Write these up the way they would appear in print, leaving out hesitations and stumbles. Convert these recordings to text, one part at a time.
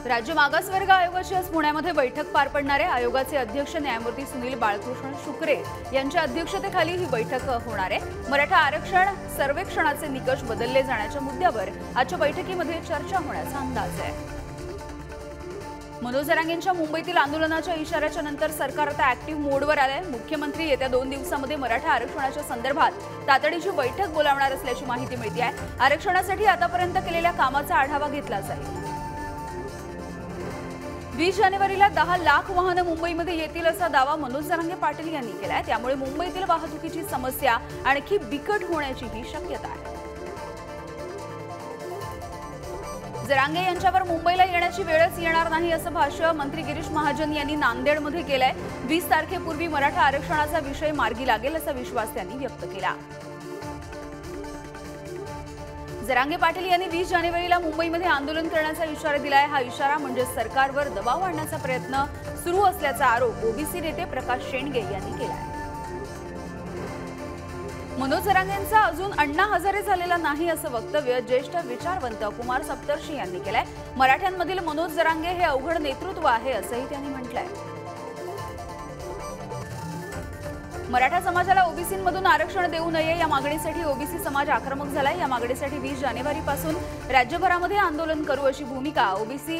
राज्य मागासवर्ग आयोगाची आज पुण्यामध्ये बैठक पार पडणार आहे। आयोगाचे अध्यक्ष न्यायमूर्ती सुनील बाळकृष्ण शुक्रे यांच्या अध्यक्षतेखाली ही बैठक होणार आहे। मराठा आरक्षण सर्वेक्षणाचे निकष बदलले जाण्याच्या मुद्द्यावर आजच्या बैठकीमध्ये चर्चा होण्याचा अंदाज आहे। मनोज जरांगेंच्या मुंबईतील आंदोलनाच्या इशाऱ्याच्या नंतर सरकार आता ऍक्टिव्ह मोडवर आले आहे। मुख्यमंत्री येत्या 2 दिवसांमध्ये मराठा आरक्षणाच्या संदर्भात तातडीची बैठक बोलावणार असल्याची माहिती मिळते आहे। आरक्षणासाठी आतापर्यंत केलेल्या कामाचा आढावा घेतला जाईल। 20 जानेवारीला 10 लाख वाहनं मुंबईमध्ये येतील असा दावा मनोज जरांगे पाटील यांनी केलाय। त्यामुळे मुंबईतील वाहतुकीची समस्या आणखी बिकट होण्याचीही शक्यता आहे। जरांगे यांच्यावर मुंबईला येण्याची वेळच येणार नाही असं भाष्य मंत्री गिरीश महाजन यांनी नांदेडमध्ये केलंय। 20 तारखेपूर्वी मराठा आरक्षणाचा विषय मार्गी लागेल असा विश्वास त्यांनी व्यक्त केला। जरांगे पाटील यांनी 20 जानेवारीला मुंबईमध्ये आंदोलन करण्याचा इशारा दिलाय। हा इशारा म्हणजे सरकारवर दबाव आणण्याचा प्रयत्न सुरू असल्याचा आरोप ओबीसी नेते प्रकाश शेंडगे यांनी केलाय। मनोज जरांगेंचा अजून अण्णा हजारे झालेला नाही असं वक्तव्य ज्येष्ठ विचारवंत कुमार सप्तर्षी यांनी केलंय। मराठ्यांमधील मनोज जरांगे हे अवघड नेतृत्व आहे असंही त्यांनी म्हटलंय। मराठा समाजाला ओबीसींमधून आरक्षण देऊ नये या मागणीसाठी ओबीसी समाज आक्रमक झालाय। या मागणीसाठी 20 जानेवारीपासून राज्यभरामध्ये आंदोलन करू अशी भूमिका ओबीसी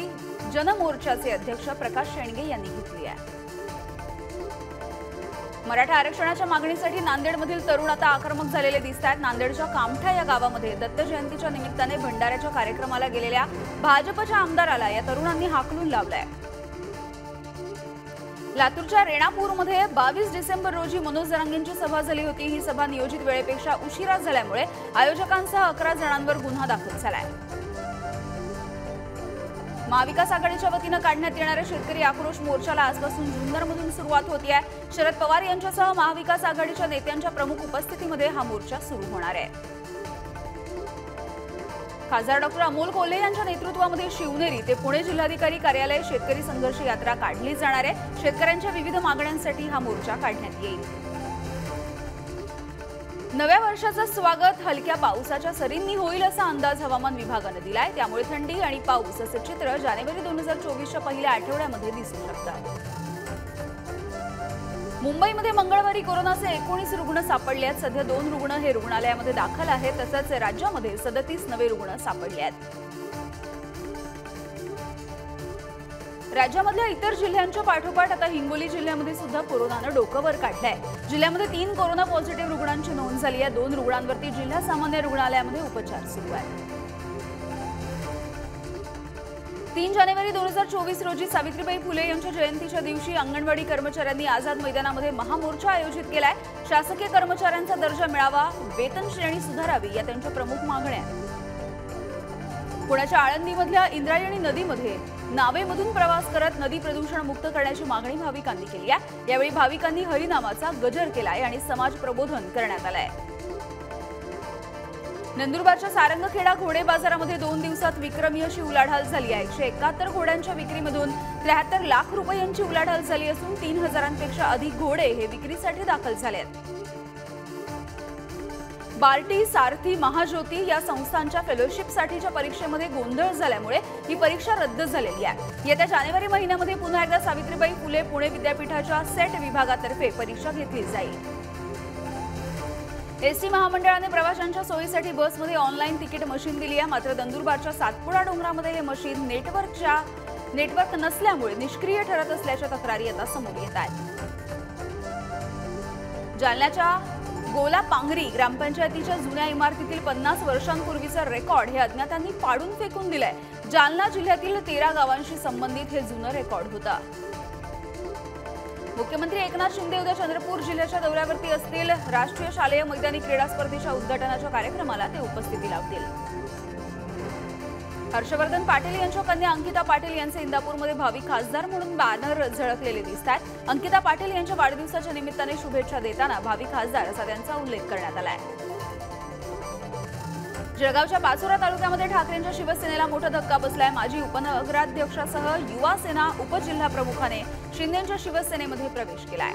जनमोर्चाचे अध्यक्ष प्रकाश शेंडगे यांनी घेतली आहे। मराठा आरक्षणाच्या मागणीसाठी नांदेडमधील तरुण आता आक्रमक झालेले दिसत आहेत। नांदेडच्या कामठा या गावामध्ये दत्त जयंतीच्या निमित्ताने भंडाऱ्याच्या कार्यक्रमाला गेलेल्या भाजपच्या आमदाराला या तरुणांनी हाकलून लावलाय। लातूरच्या रेणापूरमध्ये 22 डिसेंबर रोजी मनोज जरांगेंची सभा झाली होती। ही सभा नियोजित वेळेपेक्षा उशिरा झाल्यामुळे आयोजकांसह 11 जणांवर गुन्हा दाखल झालाय। महाविकास आघाडीच्या वतीनं काढण्यात येणाऱ्या शेतकरी आक्रोश मोर्चाला आजपासून जुन्नरमधून सुरुवात होती आहे। शरद पवार यांच्यासह महाविकास आघाडीच्या नेत्यांच्या प्रमुख उपस्थितीमध्ये हा मोर्चा सुरू होणार आहे। खासदार डॉक्टर अमोल कोल्हे यांच्या नेतृत्वामध्ये शिवनेरी ते पुणे जिल्हाधिकारी कार्यालय शेतकरी संघर्ष यात्रा काढली जाणार आहे। शेतकऱ्यांच्या विविध मागण्यांसाठी हा मोर्चा काढण्यात येईल। नव्या वर्षाचं स्वागत हलक्या पावसाच्या सरींनी होईल असा अंदाज हवामान विभागाने दिलाय। त्यामुळे थंडी आणि पाऊस असं चित्र जानेवारी 2024च्या पहिल्या आठवड्यामध्ये दिसू शकतं। मुंबईमध्ये मंगळवारी कोरोनाचे 19 रुग्ण सापडले आहेत। सध्या 2 रुग्ण हे रुग्णालयामध्ये दाखल आहेत। तसंच राज्यामध्ये 37 नवे रुग्ण सापडले आहेत। राज्यामधल्या इतर जिल्ह्यांच्या पाठोपाठ आता हिंगोली जिल्ह्यामध्ये सुद्धा कोरोनानं डोकं वर काढलंय। जिल्ह्यामध्ये 3 कोरोना पॉझिटिव्ह रुग्णांची नोंद झाली आहे। 2 रुग्णांवरती जिल्हा सामान्य रुग्णालयामध्ये उपचार सुरू आहेत। 3 जानेवारी 2024 रोजी सावित्रीबाई फुले यांच्या जयंतीच्या दिवशी अंगणवाडी कर्मचाऱ्यांनी आझाद मैदानामध्ये महामोर्चा आयोजित केलाय। शासकीय कर्मचाऱ्यांचा दर्जा मिळावा, वेतन श्रेणी सुधारावी या त्यांच्या प्रमुख मागण्या आहेत। पुण्याच्या आळंदीमधल्या इंद्रायणी नदीमध्ये नावेमधून प्रवास करत नदी प्रदूषण मुक्त करण्याची मागणी भाविकांनी केली आहे। यावेळी भाविकांनी हरिनामाचा गजर केलाय आणि समाज प्रबोधन करण्यात आलंय। नंदुरबारच्या सारंगखेडा घोडे बाजारामध्ये 2 दिवसात विक्रमी अशी उलाढाल झाली आहे। 171 घोड्यांच्या विक्रीमधून 73 लाख रुपयांची उलाढाल झाली असून 3000पेक्षा अधिक घोडे हे विक्रीसाठी दाखल झाले आहेत। बार्टी, सारथी, महाज्योती या संस्थांच्या फेलोशिपसाठीच्या परीक्षेमध्ये गोंधळ झाल्यामुळे ही परीक्षा रद्द झालेली आहे। येत्या जानेवारी महिन्यामध्ये पुन्हा एकदा सावित्रीबाई फुले पुणे विद्यापीठाच्या सेट विभागातर्फे परीक्षा घेतली जाईल। एसटी महामंडळाने प्रवाशांच्या सोयीसाठी बसमध्ये ऑनलाईन तिकीट मशीन दिली आहे। मात्र नंदुरबारच्या सातपुडा डोंगरामध्ये हे मशीन नेटवर्क नसल्यामुळे निष्क्रिय ठरत असल्याच्या तक्रारी आता समोर येत आहेत। जालन्याच्या गोला पांगरी ग्रामपंचायतीच्या जुन्या इमारतीतील 50 वर्षांपूर्वीचा रेकॉर्ड हे अज्ञातांनी पाडून फेकून दिलंय। जालना जिल्ह्यातील 13 गावांशी संबंधित हे जुनं रेकॉर्ड होतं। मुख्यमंत्री एकनाथ शिंदे उद्या चंद्रपूर जिल्ह्याच्या दौऱ्यावरती असतील। राष्ट्रीय शालेय मैदानी क्रीडा स्पर्धेच्या उद्घाटनाच्या कार्यक्रमाला ते उपस्थिती लावतील। हर्षवर्धन पाटील यांच्या कन्या अंकिता पाटील यांचे इंदापूरमध्ये भावी खासदार म्हणून बॅनर झळकलेले दिसतात। अंकिता पाटील यांच्या वाढदिवसाच्या निमित्ताने शुभेच्छा देताना भावी खासदार असा त्यांचा उल्लेख करण्यात आलाय। जळगावच्या पाचोरा तालुक्यामध्ये ठाकरेंच्या शिवसेनेला मोठा धक्का बसलाय। माजी उपनगराध्यक्षासह युवा सेना उपजिल्हा प्रमुखाने शिंदेंच्या शिवसेनेमध्ये प्रवेश केलाय।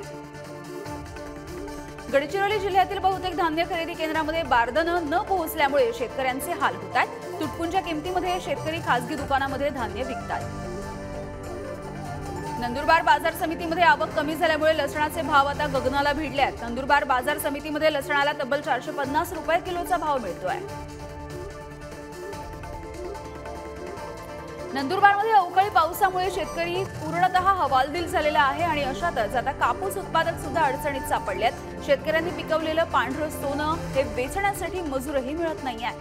गडचिरोली जिल्ह्यातील बहुतेक धान्य खरेदी केंद्रामध्ये बारदानं न पोहोचल्यामुळे शेतकऱ्यांचे हाल होत आहेत। तुटपुंच्या किमतीमध्ये शेतकरी खासगी दुकानामध्ये धान्य विकतात। नंदुरबार बाजार समितीमध्ये आवक कमी झाल्यामुळे लसणाचे भाव आता गगनाला भिडले आहेत। नंदुरबार बाजार समितीमध्ये लसणाला तब्बल 450 रुपये किलोचा भाव मिळतोय। नंदुरबारमध्ये अवकाळी पावसामुळे शेतकरी पूर्णतः हवालदिल झालेला आहे आणि अशातच आता कापूस उत्पादक सुद्धा अडचणीत सापडले आहेत। शेतकऱ्यांनी पिकवलेलं पांढरं सोनं हे वेचण्यासाठी मजूरही मिळत नाहीये।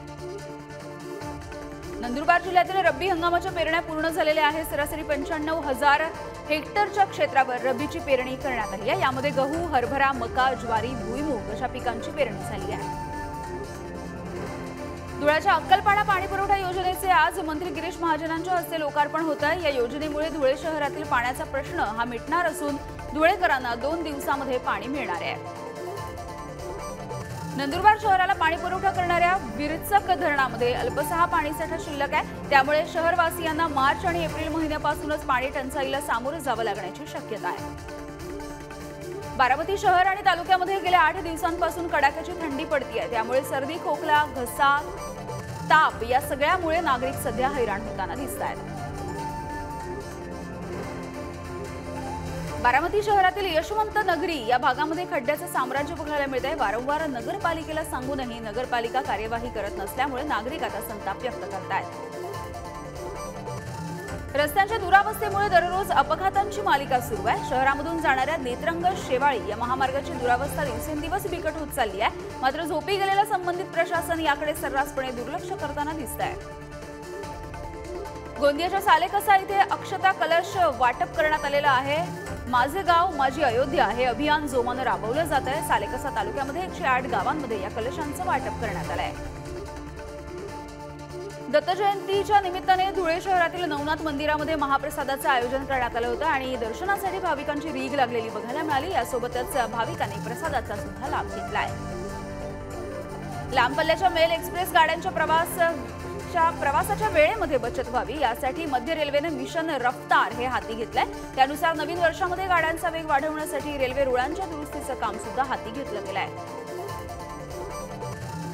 नंदुरबार जिल्ह्यातील रब्बी हंगामाच्या पेरण्या पूर्ण झालेल्या आहेत। सरासरी 95,000 हेक्टरच्या क्षेत्रावर रब्बीची पेरणी करण्यात आली आहे। यामध्ये गहू, हरभरा, मका, ज्वारी, भुईमूग अशा पिकांची पेरणी झाली आहे। धुळ्याच्या अक्कलपाडा पाणीपुरवठा योजनेचे आज मंत्री गिरीश महाजनांच्या हस्ते लोकार्पण होत आहे। या योजनेमुळे धुळे शहरातील पाण्याचा प्रश्न हा मिटणार असून धुळेकरांना 2 दिवसांमध्ये पाणी मिळणार आहे। नंदुरबार शहराला पाणीपुरवठा करणाऱ्या विरचक धरणामध्ये अल्पसा पाणीसाठा शिल्लक आहे। त्यामुळे शहरवासियांना मार्च आणि एप्रिल महिन्यापासूनच पाणी टंचाईला सामोरं जावं लागण्याची शक्यता आहे। बारामती शहर आणि तालुक्यामध्ये गेल्या 8 दिवसांपासून कडाक्याची थंडी पडतीये। त्यामुळे सर्दी, खोकला, घसा, ताप या सगळ्यामुळे नागरिक सध्या हैराण होताना दिसतायत। बारामती शहरातील यशवंत नगरी या भागामध्ये खड्ड्याचं साम्राज्य बघायला मिळत आहे। वारंवार नगरपालिकेला सांगूनही नगरपालिका कार्यवाही करत नसल्यामुळे नागरिक आता संताप व्यक्त करतायत। रस्त्यांच्या दुरावस्थेमुळे दररोज अपघातांची मालिका सुरू आहे। शहरामधून जाणाऱ्या नेत्रंग शेवाळी या महामार्गाची दुरावस्था दिवसेंदिवस बिकट होत चालली आहे। मात्र झोपी गेलेलं संबंधित प्रशासन याकडे सर्रासपणे दुर्लक्ष करताना दिसत आहे। गोंदियाच्या सालेकसा इथे अक्षता कलश वाटप करण्यात आलेलं आहे। माझे गाव माझी अयोध्या हे अभियान जोमानं राबवलं जात आहे। सालेकसा तालुक्यामध्ये 108 गावांमध्ये या कलशांचं वाटप करण्यात आलं आहे। दत्त जयंतीच्या निमित्ताने धुळे शहरातील नवनाथ मंदिरामध्ये महाप्रसादाचं आयोजन करण्यात आलं होतं आणि दर्शनासाठी भाविकांची रीघ लागलेली बघायला मिळाली। यासोबतच भाविकांनी प्रसादाचा सुद्धा लाभ घेतलाय। लांब पल्ल्याच्या मेल एक्सप्रेस गाड्यांच्या प्रवासाच्या वेळेमध्ये बचत व्हावी यासाठी मध्य रेल्वेने मिशन रफ्तार हे हाती घेतलंय। त्यानुसार नवीन वर्षामध्ये गाड्यांचा वेग वाढवण्यासाठी रेल्वे रुळांच्या दुरुस्तीचं काम सुद्धा हाती घेतलं गेलंय।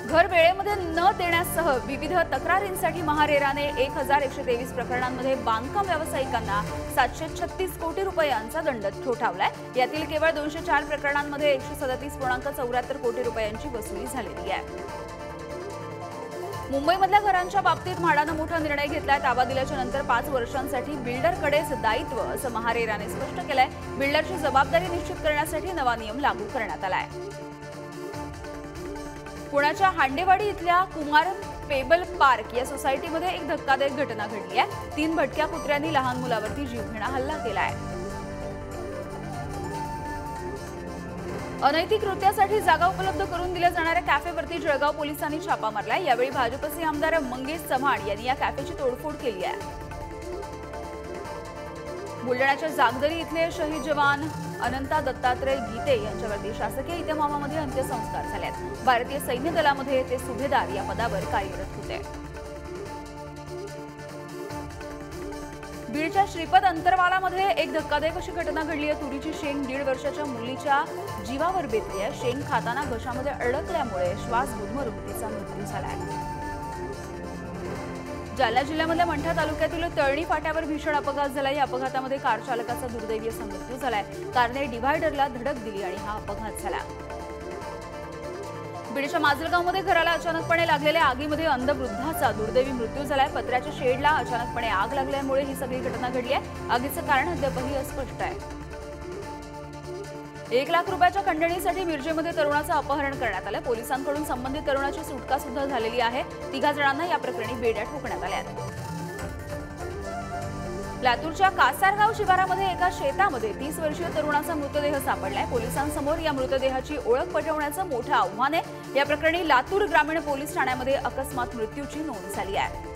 घर वेळेमध्ये न देण्यासह विविध तक्रारींसाठी महारेराने 1123 प्रकरणांमध्ये बांधकाम व्यावसायिकांना 736 कोटी रुपयांचा दंड ठोठावलाय। यातील केवळ 204 प्रकरणांमध्ये 137.74 कोटी रुपयांची वसुली झालेली आहे। मुंबईमधल्या घरांच्या बाबतीत म्हाडानं मोठा निर्णय घेतलाय। ताबा दिल्याच्या नंतर 5 वर्षांसाठी बिल्डरकडेच दायित्व असं महारेराने स्पष्ट केलंय। बिल्डरची जबाबदारी निश्चित करण्यासाठी नवा नियम लागू करण्यात आलाय। पुण्याच्या हांडेवाडी इथल्या कुमार पेबल पार्क या सोसायटीमध्ये एक धक्कादायक घटना घडली आहे। 3 भटक्या कुत्र्यांनी लहान मुलावरती जीवघेणा हल्ला केलाय। अनैतिक कृत्यासाठी जागा उपलब्ध करून दिल्या जाणाऱ्या कॅफेवरती जळगाव पोलिसांनी छापा मारलाय। यावेळी भाजपचे आमदार मंगेश चव्हाण यांनी या कॅफेची तोडफोड केली आहे। बुलढाण्याच्या जागदरी इथले शहीद जवान अनंता दत्तात्रय गीते यांच्यावरती शासकीय इतमामामध्ये अंत्यसंस्कार झाले आहेत। भारतीय सैन्य दलामध्ये ते सुभेदार या पदावर कार्यरत होते। बीडच्या श्रीपद अंतरवालामध्ये एक धक्कादायक अशी घटना घडली आहे। तुरीची शेंग 1.5 वर्षाच्या मुलीच्या जीवावर बेतली आहे। शेंग खाताना घशामध्ये अडकल्यामुळे श्वास गुदमरून तिचा मृत्यू झाला आहे। जालना जिल्ह्यामधल्या मंठा तालुक्यातील तळणी फाट्यावर भीषण अपघात झाला। या अपघातामध्ये कार चालकाचा दुर्दैवी असा मृत्यू झालाय। कारने डिव्हायडरला धडक दिली आणि हा अपघात झाला। बीडच्या माजलगावमध्ये घराला अचानकपणे लागलेल्या आगीमध्ये अंध वृद्धाचा दुर्दैवी मृत्यू झालाय। पत्र्याच्या शेडला अचानकपणे आग लागल्यामुळे ही सगळी घटना घडली आहे। आगीचं कारण अद्यापही अस्पष्ट आहे। 1 लाख रुपयाच्या खंडणीसाठी मिरजेमध्ये तरुणाचं अपहरण करण्यात आलं। पोलिसांकडून संबंधित तरुणाची सुटका सुद्धा झालेली आहे। 3 जणांना या प्रकरणी बेड्या ठोकण्यात आल्या आहेत। लातूरच्या कासारगाव शिवारामध्ये एका शेतामध्ये 30 वर्षीय तरुणाचा मृतदेह सापडलाय। पोलिसांसमोर या मृतदेहाची ओळख पटवण्याचं मोठं आव्हान आहे। या प्रकरणी लातूर ग्रामीण पोलीस ठाण्यामध्ये अकस्मात मृत्यूची नोंद झाली आहे।